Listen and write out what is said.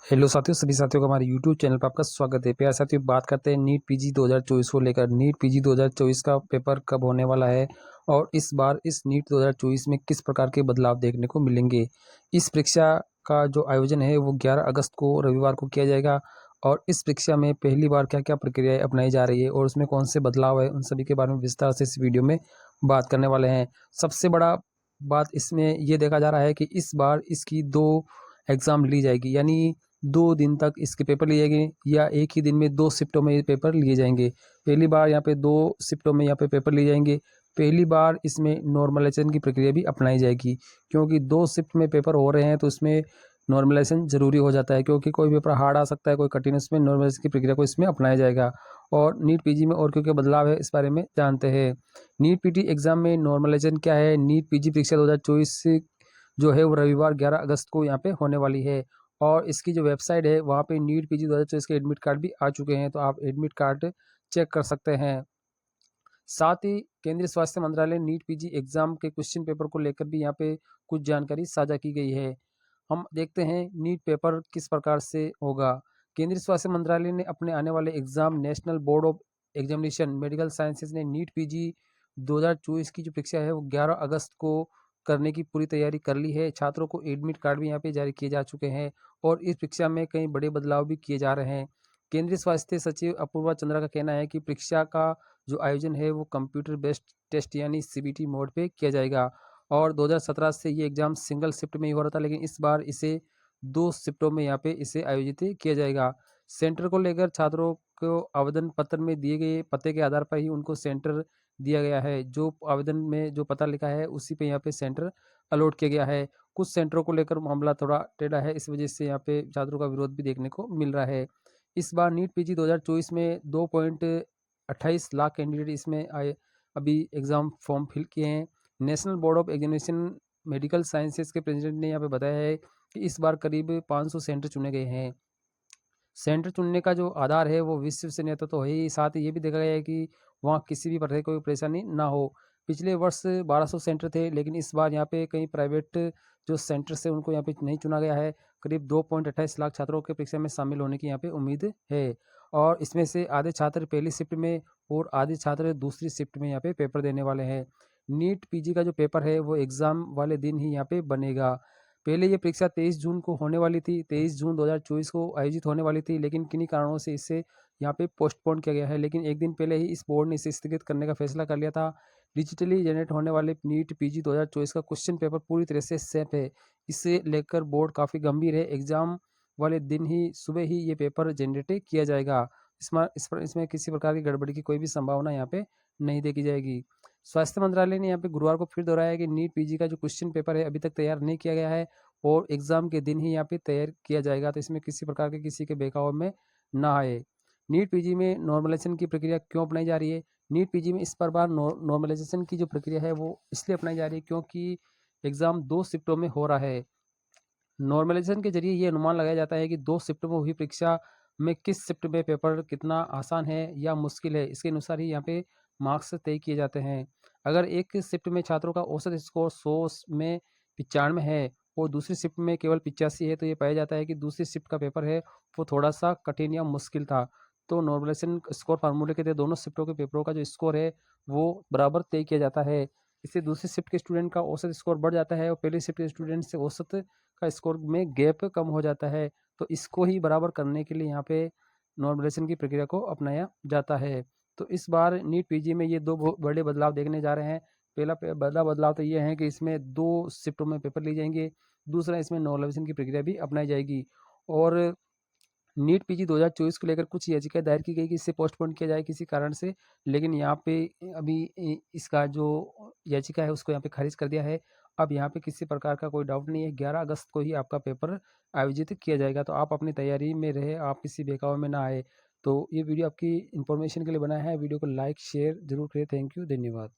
Hello साथियों, सभी साथियों का हमारे यूट्यूब चैनल पर आपका स्वागत है। प्यारे साथियों, बात करते हैं नीट पीजी 2024 को लेकर। नीट पीजी 2024 का पेपर कब होने वाला है और इस बार इस नीट 2024 में किस प्रकार के बदलाव देखने को मिलेंगे। इस परीक्षा का जो आयोजन है वो 11 अगस्त को रविवार को किया जाएगा और इस परीक्षा में पहली बार क्या क्या प्रक्रियाएं अपनाई जा रही है और उसमें कौन से बदलाव है, उन सभी के बारे में विस्तार से इस वीडियो में बात करने वाले हैं। सबसे बड़ा बात इसमें ये देखा जा रहा है कि इस बार इसकी 2 एग्ज़ाम ली जाएगी, यानी 2 दिन तक इसके पेपर लिए जाएंगे या एक ही दिन में 2 शिफ्टों में ये पेपर लिए जाएंगे। पहली बार यहाँ पे 2 शिफ्टों में यहाँ पे पेपर लिए जाएंगे। पहली बार इसमें नॉर्मलाइजेशन की प्रक्रिया भी अपनाई जाएगी, क्योंकि 2 शिफ्ट में पेपर हो रहे हैं तो इसमें नॉर्मलाइजेशन ज़रूरी हो जाता है, क्योंकि कोई पेपर हार्ड आ सकता है, कोई कठिन। इसमें नॉर्मलाइजेशन की प्रक्रिया को इसमें अपनाया जाएगा। और नीट पीजी में और क्या बदलाव है इस बारे में जानते हैं। नीट पीटी एग्ज़ाम में नॉर्मलाइजेशन क्या है। नीट पीजी परीक्षा 2024 जो है वो रविवार 11 अगस्त को यहाँ पे होने वाली है और इसकी जो वेबसाइट है वहाँ पे नीट पीजी 2024 के एडमिट कार्ड भी आ चुके हैं, तो आप एडमिट कार्ड चेक कर सकते हैं। साथ ही केंद्रीय स्वास्थ्य मंत्रालय नीट पीजी एग्जाम के क्वेश्चन पेपर को लेकर भी यहाँ पे कुछ जानकारी साझा की गई है। हम देखते हैं नीट पेपर किस प्रकार से होगा। केंद्रीय स्वास्थ्य मंत्रालय ने अपने आने वाले exam national board of examination medical sciences ने नीट पीजी 2024 की जो परीक्षा है वो 11 अगस्त को करने की पूरी तैयारी कर ली है। छात्रों को एडमिट कार्ड भी यहाँ पे जारी किए जा चुके हैं और इस परीक्षा में कई बड़े बदलाव भी किए जा रहे हैं। केंद्रीय स्वास्थ्य सचिव अपूर्वा चंद्रा का कहना है कि परीक्षा का जो आयोजन है वो कंप्यूटर बेस्ड टेस्ट यानी सीबीटी मोड पे किया जाएगा और 2017 से ये एग्ज़ाम सिंगल शिफ्ट में ही हो रहा था, लेकिन इस बार इसे 2 शिफ्टों में यहाँ पे इसे आयोजित किया जाएगा। सेंटर को लेकर छात्रों को आवेदन पत्र में दिए गए पते के आधार पर ही उनको सेंटर दिया गया है। जो आवेदन में जो पता लिखा है उसी पे यहाँ पे सेंटर अलॉट किया गया है। कुछ सेंटरों को लेकर मामला थोड़ा टेढ़ा है, इस वजह से यहाँ पे छात्रों का विरोध भी देखने को मिल रहा है। इस बार नीट पीजी 2024 में 2.28 लाख कैंडिडेट इसमें आए, अभी एग्ज़ाम फॉर्म फिल किए हैं। National board of examination medical sciences के प्रेसिडेंट ने यहाँ पे बताया है कि इस बार करीब 500 सेंटर चुने गए हैं। सेंटर चुनने का जो आधार है वो विश्वसनीयता तो है ही, साथ ही ये भी देखा गया है कि वहाँ किसी भी प्रकार की कोई परेशानी ना हो। पिछले वर्ष 1200 सेंटर थे, लेकिन इस बार यहाँ पे कई प्राइवेट जो सेंटर से उनको यहाँ पे नहीं चुना गया है। करीब 2.28 लाख छात्रों के परीक्षा में शामिल होने की यहाँ पे उम्मीद है और इसमें से आधे छात्र पहली शिफ्ट में और आधे छात्र दूसरी शिफ्ट में यहाँ पे पेपर देने वाले हैं। नीट पीजी का जो पेपर है वो एग्ज़ाम वाले दिन ही यहाँ पे बनेगा। पहले ये परीक्षा 23 जून को होने वाली थी, 23 जून 2024 को आयोजित होने वाली थी, लेकिन किन्हीं कारणों से इसे यहाँ पे पोस्टपोन किया गया है। लेकिन एक दिन पहले ही इस बोर्ड ने इसे स्थगित करने का फैसला कर लिया था। डिजिटली जनरेट होने वाले नीट पीजी 2024 का क्वेश्चन पेपर पूरी तरह से सेफ है। इसे लेकर बोर्ड काफ़ी गंभीर है। एग्जाम वाले दिन ही सुबह ही ये पेपर जनरेट किया जाएगा। इसमें किसी प्रकार की गड़बड़ी की कोई भी संभावना यहाँ पे नहीं देखी जाएगी। स्वास्थ्य मंत्रालय ने यहाँ पे गुरुवार को फिर दोहराया कि नीट पीजी का जो क्वेश्चन पेपर है अभी तक तैयार नहीं किया गया है और एग्ज़ाम के दिन ही यहाँ पे तैयार किया जाएगा, तो इसमें किसी प्रकार के किसी के बहकाव में ना आए। नीट पीजी में नॉर्मलाइजेशन की प्रक्रिया क्यों अपनाई जा रही है। नीट पीजी में इस बार नॉर्मलाइजेशन की जो प्रक्रिया है वो इसलिए अपनाई जा रही है क्योंकि एग्ज़ाम 2 शिफ्टों में हो रहा है। नॉर्मलाइजेशन के जरिए ये अनुमान लगाया जाता है कि 2 शिफ्ट में हुई परीक्षा में किस शिफ्ट में पेपर कितना आसान है या मुश्किल है, इसके अनुसार ही यहाँ पे मार्क्स तय किए जाते हैं। अगर एक शिफ्ट में छात्रों का औसत स्कोर 100 में 95 है और दूसरी शिफ्ट में केवल 85 है, तो ये पाया जाता है कि दूसरी शिफ्ट का पेपर है वो थोड़ा सा कठिन या मुश्किल था। तो नॉर्मलाइजेशन स्कोर फार्मूले के तहत दोनों शिफ्टों के पेपरों का जो स्कोर है वो बराबर तय किया जाता है। इससे दूसरी शिफ्ट के स्टूडेंट का औसत स्कोर बढ़ जाता है और पहली शिफ्ट के स्टूडेंट से औसत का स्कोर में गैप कम हो जाता है। तो इसको ही बराबर करने के लिए यहाँ पे नॉर्मलाइजेशन की प्रक्रिया को अपनाया जाता है। तो इस बार नीट पीजी में ये 2 बड़े बदलाव देखने जा रहे हैं। पहला बड़ा बदलाव तो ये है कि इसमें 2 शिफ्टों में पेपर लिए जाएंगे। दूसरा, इसमें नॉर्मलाइजेशन की प्रक्रिया भी अपनाई जाएगी और नीट पीजी 2024 को लेकर कुछ याचिकाएं दायर की गई कि इसे पोस्टपोन किया जाए किसी कारण से, लेकिन यहाँ पे अभी इसका जो याचिका है उसको यहाँ पे खारिज कर दिया है। अब यहाँ पे किसी प्रकार का कोई डाउट नहीं है, 11 अगस्त को ही आपका पेपर आयोजित किया जाएगा, तो आप अपनी तैयारी में रहे, आप किसी बहकावे में ना आए। तो ये वीडियो आपकी इन्फॉर्मेशन के लिए बनाया है। वीडियो को लाइक शेयर जरूर करें। थैंक यू, धन्यवाद।